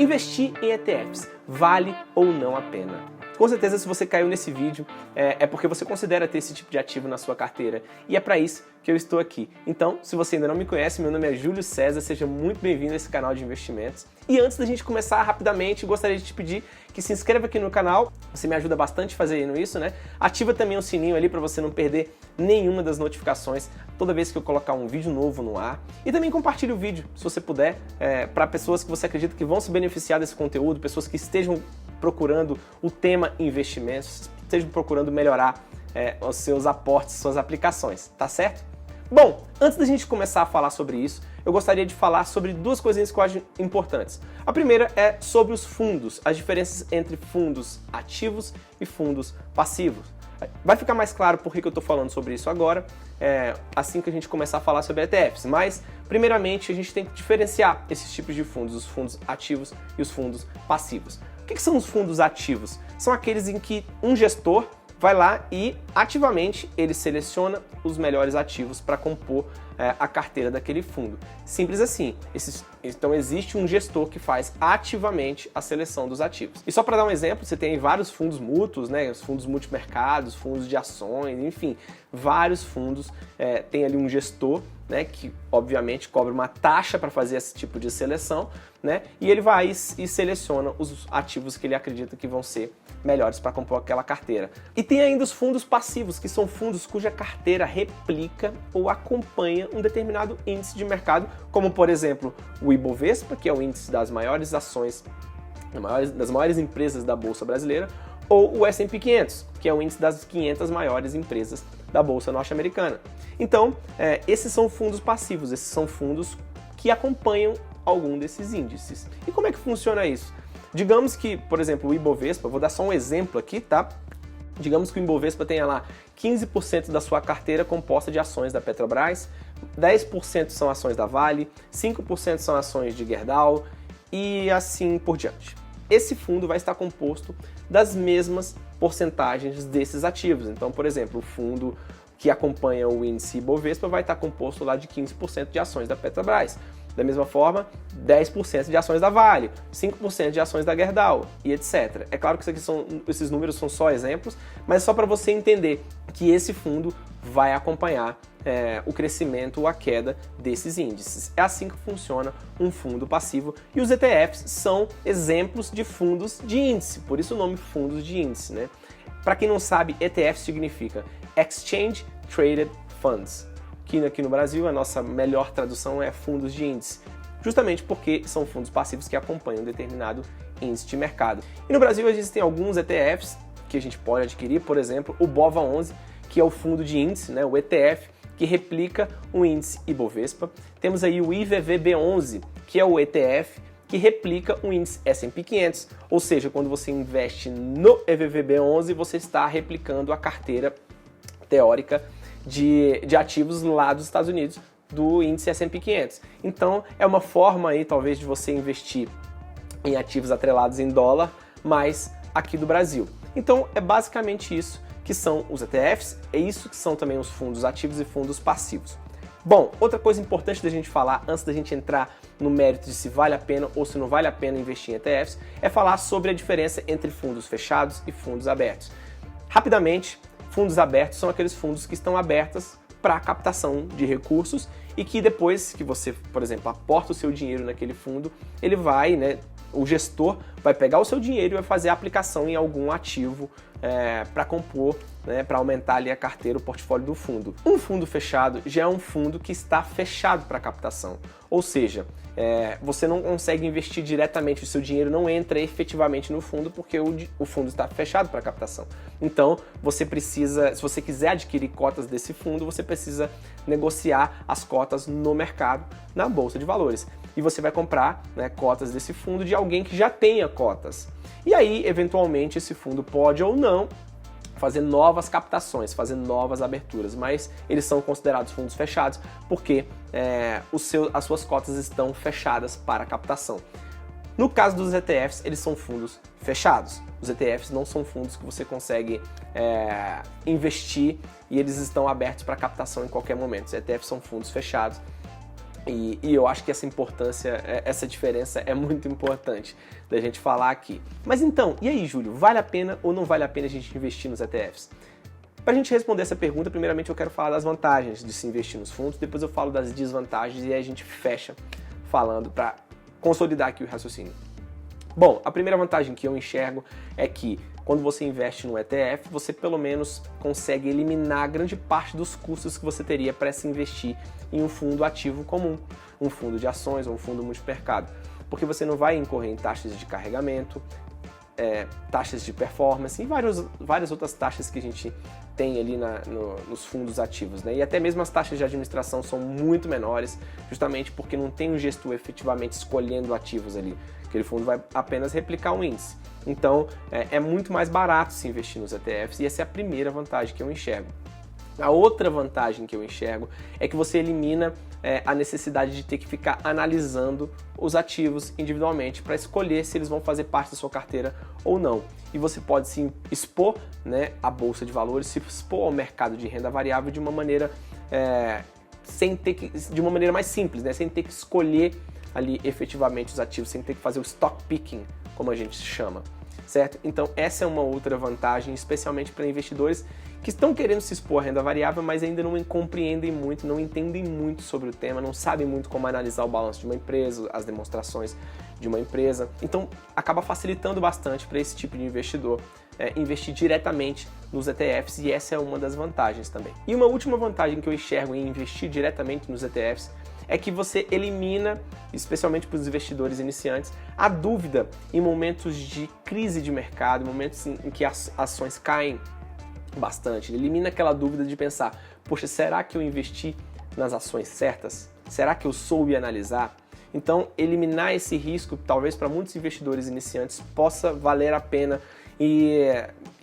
Investir em ETFs vale ou não a pena? Com certeza, se você caiu nesse vídeo, é porque você considera ter esse tipo de ativo na sua carteira. E é para isso que eu estou aqui. Então, se você ainda não me conhece, meu nome é Júlio César, seja muito bem-vindo a esse canal de investimentos. E antes da gente começar rapidamente, gostaria de te pedir que se inscreva aqui no canal, você me ajuda bastante fazendo isso, né? Ativa também o sininho ali para você não perder nenhuma das notificações toda vez que eu colocar um vídeo novo no ar. E também compartilhe o vídeo, se você puder, para pessoas que você acredita que vão se beneficiar desse conteúdo, pessoas que estejam procurando o tema investimentos, estejam procurando melhorar os seus aportes, suas aplicações, tá certo? Bom, antes da gente começar a falar sobre isso, eu gostaria de falar sobre duas coisinhas que eu acho importantes. A primeira é sobre os fundos, as diferenças entre fundos ativos e fundos passivos. Vai ficar mais claro por que eu estou falando sobre isso agora, assim que a gente começar a falar sobre ETFs. Mas, primeiramente, a gente tem que diferenciar esses tipos de fundos, os fundos ativos e os fundos passivos. O que são os fundos ativos? São aqueles em que um gestor vai lá e ativamente ele seleciona os melhores ativos para compor a carteira daquele fundo. Simples assim. Então existe um gestor que faz ativamente a seleção dos ativos. E só para dar um exemplo, você tem vários fundos mútuos, né? Os fundos multimercados, fundos de ações, enfim, vários fundos tem ali um gestor, né, que obviamente cobra uma taxa para fazer esse tipo de seleção, né, e ele vai e seleciona os ativos que ele acredita que vão ser melhores para compor aquela carteira. E tem ainda os fundos passivos, que são fundos cuja carteira replica ou acompanha um determinado índice de mercado, como por exemplo o Ibovespa, que é o índice das maiores ações, das maiores empresas da Bolsa Brasileira, ou o S&P 500, que é o índice das 500 maiores empresas da Bolsa Norte-Americana. Então, esses são fundos passivos, esses são fundos que acompanham algum desses índices. E como é que funciona isso? Digamos que, por exemplo, o Ibovespa, vou dar só um exemplo aqui, tá? Digamos que o Ibovespa tenha lá 15% da sua carteira composta de ações da Petrobras, 10% são ações da Vale, 5% são ações de Gerdau e assim por diante. Esse fundo vai estar composto das mesmas porcentagens desses ativos. Então, por exemplo, o fundo que acompanha o índice Ibovespa vai estar composto lá de 15% de ações da Petrobras. Da mesma forma, 10% de ações da Vale, 5% de ações da Gerdau e etc. É claro que esses números são só exemplos, mas só para você entender que esse fundo vai acompanhar o crescimento ou a queda desses índices. É assim que funciona um fundo passivo e os ETFs são exemplos de fundos de índice, por isso o nome fundos de índice, né? Para quem não sabe, ETF significa Exchange Traded Funds, que aqui no Brasil a nossa melhor tradução é fundos de índice, justamente porque são fundos passivos que acompanham um determinado índice de mercado. E no Brasil existem alguns ETFs que a gente pode adquirir, por exemplo, o BOVA11, que é o fundo de índice, né, o ETF, que replica o índice Ibovespa. Temos aí o IVVB11, que é o ETF que replica o índice S&P 500, ou seja, quando você investe no IVVB11, você está replicando a carteira teórica de ativos lá dos Estados Unidos, do índice S&P 500. Então, é uma forma aí, talvez, de você investir em ativos atrelados em dólar, mas aqui do Brasil. Então, é basicamente isso que são os ETFs, é isso que são também os fundos ativos e fundos passivos. Bom, outra coisa importante da gente falar, antes da gente entrar no mérito de se vale a pena ou se não vale a pena investir em ETFs, é falar sobre a diferença entre fundos fechados e fundos abertos. Rapidamente, fundos abertos são aqueles fundos que estão abertos para captação de recursos e que depois que você, por exemplo, aporta o seu dinheiro naquele fundo, ele vai, né, o gestor vai pegar o seu dinheiro e vai fazer a aplicação em algum ativo para compor, né, para aumentar ali a carteira, o portfólio do fundo. Um fundo fechado já é um fundo que está fechado para captação, ou seja, você não consegue investir diretamente, o seu dinheiro não entra efetivamente no fundo porque o fundo está fechado para captação. Então, você precisa, se você quiser adquirir cotas desse fundo, você precisa negociar as cotas no mercado, na Bolsa de Valores. E você vai comprar, né, cotas desse fundo de alguém que já tenha cotas. E aí, eventualmente, esse fundo pode ou não fazer novas captações, fazer novas aberturas, mas eles são considerados fundos fechados porque as suas cotas estão fechadas para captação. No caso dos ETFs, eles são fundos fechados. Os ETFs não são fundos que você consegue investir e eles estão abertos para captação em qualquer momento. Os ETFs são fundos fechados E eu acho que essa importância, essa diferença é muito importante da gente falar aqui. Mas então, e aí, Júlio, vale a pena ou não vale a pena a gente investir nos ETFs? Para a gente responder essa pergunta, primeiramente eu quero falar das vantagens de se investir nos fundos, depois eu falo das desvantagens e aí a gente fecha falando para consolidar aqui o raciocínio. Bom, a primeira vantagem que eu enxergo é que quando você investe no ETF, você pelo menos consegue eliminar grande parte dos custos que você teria para se investir em um fundo ativo comum, um fundo de ações ou um fundo multimercado, porque você não vai incorrer em taxas de carregamento, taxas de performance e várias outras taxas que a gente tem ali nos fundos ativos, né? E até mesmo as taxas de administração são muito menores, justamente porque não tem um gestor efetivamente escolhendo ativos ali. Aquele fundo vai apenas replicar um índice. Então, é muito mais barato se investir nos ETFs e essa é a primeira vantagem que eu enxergo. A outra vantagem que eu enxergo é que você elimina a necessidade de ter que ficar analisando os ativos individualmente para escolher se eles vão fazer parte da sua carteira ou não. E você pode se expor, né, à bolsa de valores, se expor ao mercado de renda variável de uma maneira de uma maneira mais simples, né, sem ter que escolher ali efetivamente os ativos, sem ter que fazer o stock picking, como a gente chama, certo? Então essa é uma outra vantagem, especialmente para investidores que estão querendo se expor à renda variável, mas ainda não compreendem muito, não entendem muito sobre o tema, não sabem muito como analisar o balanço de uma empresa, as demonstrações de uma empresa. Então acaba facilitando bastante para esse tipo de investidor investir diretamente nos ETFs e essa é uma das vantagens também. E uma última vantagem que eu enxergo em investir diretamente nos ETFs é que você elimina, especialmente para os investidores iniciantes, a dúvida em momentos de crise de mercado, momentos em que as ações caem bastante. Ele elimina aquela dúvida de pensar, poxa, será que eu investi nas ações certas? Será que eu soube analisar? Então, eliminar esse risco, talvez para muitos investidores iniciantes, possa valer a pena. E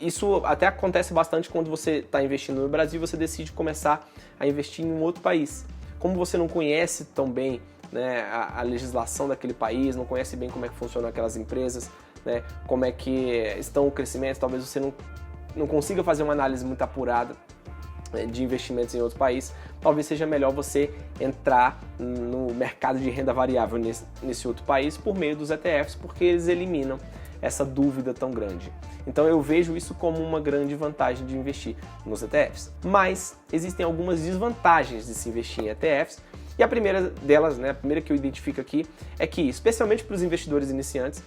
isso até acontece bastante quando você está investindo no Brasil e você decide começar a investir em um outro país. Como você não conhece tão bem, né, a legislação daquele país, não conhece bem como é que funcionam aquelas empresas, né, como é que estão o crescimento, talvez você não consiga fazer uma análise muito apurada de investimentos em outro país, talvez seja melhor você entrar no mercado de renda variável nesse outro país por meio dos ETFs, porque eles eliminam essa dúvida tão grande. Então eu vejo isso como uma grande vantagem de investir nos ETFs. Mas existem algumas desvantagens de se investir em ETFs, e a primeira delas, né, a primeira que eu identifico aqui, é que, especialmente para os investidores iniciantes,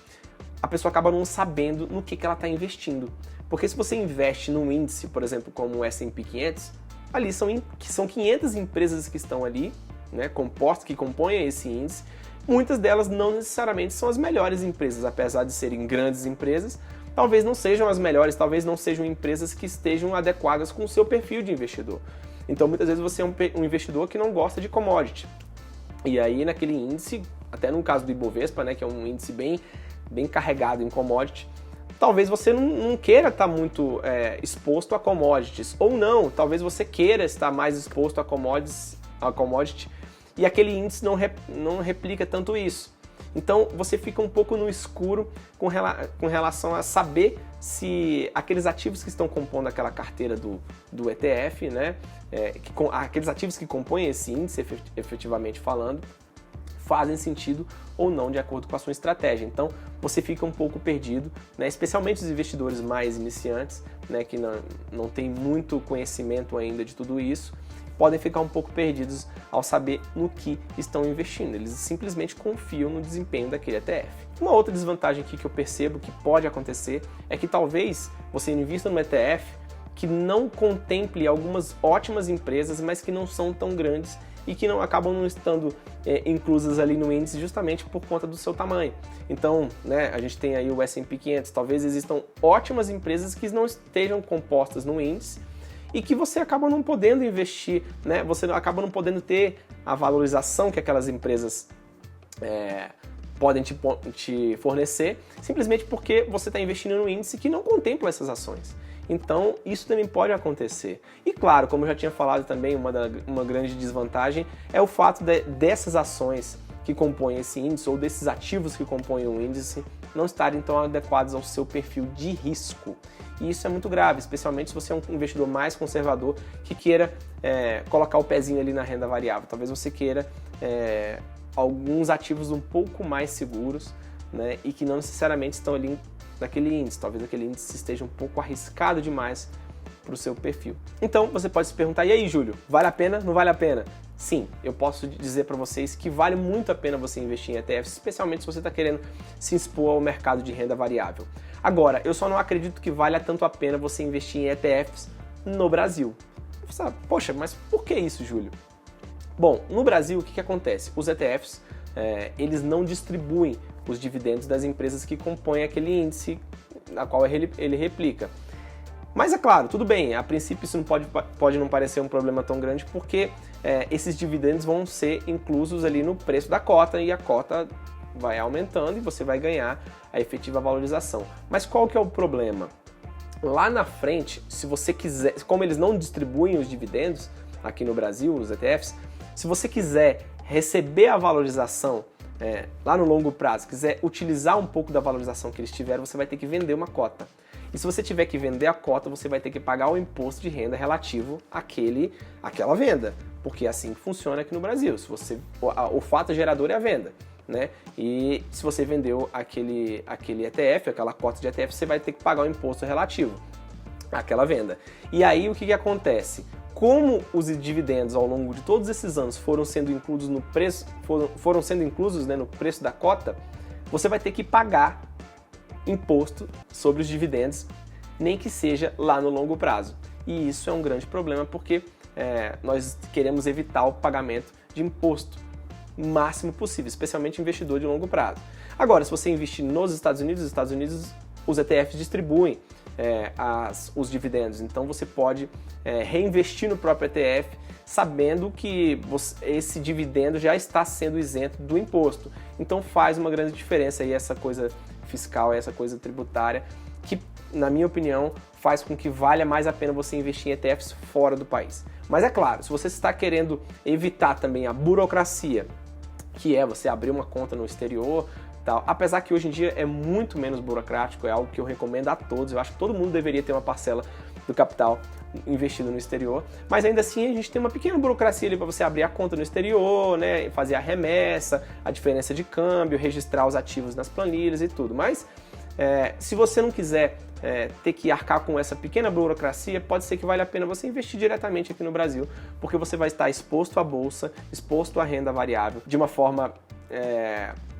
a pessoa acaba não sabendo no que ela está investindo. Porque se você investe num índice, por exemplo, como o S&P 500, ali são 500 empresas que estão ali, né, compostas, que compõem esse índice. Muitas delas não necessariamente são as melhores empresas, apesar de serem grandes empresas, talvez não sejam as melhores, talvez não sejam empresas que estejam adequadas com o seu perfil de investidor. Então muitas vezes você é um investidor que não gosta de commodity. E aí naquele índice, até no caso do Ibovespa, né, que é um índice bem carregado em commodity, talvez você não queira estar muito exposto a commodities, ou não, talvez você queira estar mais exposto a commodity e aquele índice não replica tanto isso. Então você fica um pouco no escuro com relação a saber se aqueles ativos que estão compondo aquela carteira do ETF, né, aqueles ativos que compõem esse índice, efetivamente falando, fazem sentido ou não de acordo com a sua estratégia. Então você fica um pouco perdido, né? Especialmente os investidores mais iniciantes, né, que não tem muito conhecimento ainda de tudo isso, podem ficar um pouco perdidos ao saber no que estão investindo. Eles simplesmente confiam no desempenho daquele ETF. Uma outra desvantagem aqui que eu percebo que pode acontecer é que talvez você invista no ETF que não contemple algumas ótimas empresas, mas que não são tão grandes e que acabam não estando inclusas ali no índice justamente por conta do seu tamanho. Então, né, a gente tem aí o S&P 500, talvez existam ótimas empresas que não estejam compostas no índice e que você acaba não podendo investir, né? Você acaba não podendo ter a valorização que aquelas empresas podem te fornecer, simplesmente porque você está investindo no índice que não contempla essas ações. Então, isso também pode acontecer. E claro, como eu já tinha falado também, uma grande desvantagem é o fato dessas ações que compõem esse índice ou desses ativos que compõem o índice não estarem tão adequados ao seu perfil de risco. E isso é muito grave, especialmente se você é um investidor mais conservador que queira colocar o pezinho ali na renda variável. Talvez você queira alguns ativos um pouco mais seguros, né, e que não necessariamente estão ali naquele índice. Talvez aquele índice esteja um pouco arriscado demais para o seu perfil. Então você pode se perguntar, e aí, Júlio, vale a pena? Não vale a pena? Sim, eu posso dizer para vocês que vale muito a pena você investir em ETFs, especialmente se você está querendo se expor ao mercado de renda variável. Agora, eu só não acredito que valha tanto a pena você investir em ETFs no Brasil. Você fala, poxa, mas por que isso, Júlio? Bom, no Brasil, o que acontece? Os ETFs, eles não distribuem os dividendos das empresas que compõem aquele índice na qual ele replica. Mas é claro, tudo bem, a princípio isso não pode não parecer um problema tão grande, porque esses dividendos vão ser inclusos ali no preço da cota, e a cota vai aumentando e você vai ganhar a efetiva valorização. Mas qual que é o problema? Lá na frente, se você quiser, como eles não distribuem os dividendos aqui no Brasil, os ETFs, se você quiser receber a valorização lá no longo prazo, quiser utilizar um pouco da valorização que eles tiveram, você vai ter que vender uma cota. E se você tiver que vender a cota, você vai ter que pagar o imposto de renda relativo àquela venda, porque é assim que funciona aqui no Brasil. O fato gerador é a venda, né? E se você vendeu aquele ETF, aquela cota de ETF, você vai ter que pagar o imposto relativo àquela venda. E aí o que acontece? Como os dividendos ao longo de todos esses anos foram sendo inclusos no preço, no preço da cota, você vai ter que pagar imposto sobre os dividendos, nem que seja lá no longo prazo. E isso é um grande problema, porque nós queremos evitar o pagamento de imposto o máximo possível, especialmente investidor de longo prazo. Agora, se você investir nos Estados Unidos, os ETFs distribuem os dividendos, então você pode reinvestir no próprio ETF, sabendo que esse dividendo já está sendo isento do imposto. Então faz uma grande diferença aí essa coisa fiscal, essa coisa tributária, que, na minha opinião, faz com que valha mais a pena você investir em ETFs fora do país. Mas é claro, se você está querendo evitar também a burocracia, que é você abrir uma conta no exterior, tal, apesar que hoje em dia é muito menos burocrático, é algo que eu recomendo a todos, eu acho que todo mundo deveria ter uma parcela do capital investido no exterior, mas ainda assim a gente tem uma pequena burocracia ali para você abrir a conta no exterior, né, fazer a remessa, a diferença de câmbio, registrar os ativos nas planilhas e tudo. Mas se você não quiser ter que arcar com essa pequena burocracia, pode ser que valha a pena você investir diretamente aqui no Brasil, porque você vai estar exposto à bolsa, exposto à renda variável, de uma forma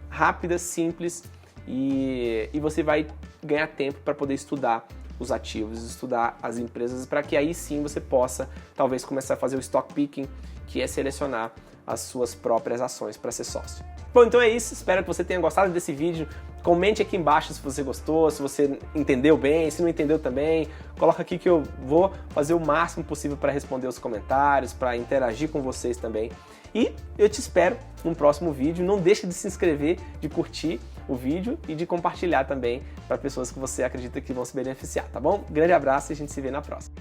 rápida, simples, e você vai ganhar tempo para poder estudar os ativos, estudar as empresas, para que aí sim você possa talvez começar a fazer o stock picking, que é selecionar as suas próprias ações para ser sócio. Bom, então é isso, espero que você tenha gostado desse vídeo. Comente aqui embaixo se você gostou, se você entendeu bem, se não entendeu também. Coloca aqui que eu vou fazer o máximo possível para responder os comentários, para interagir com vocês também. E eu te espero no próximo vídeo. Não deixe de se inscrever, de curtir o vídeo e de compartilhar também para pessoas que você acredita que vão se beneficiar, tá bom? Grande abraço e a gente se vê na próxima.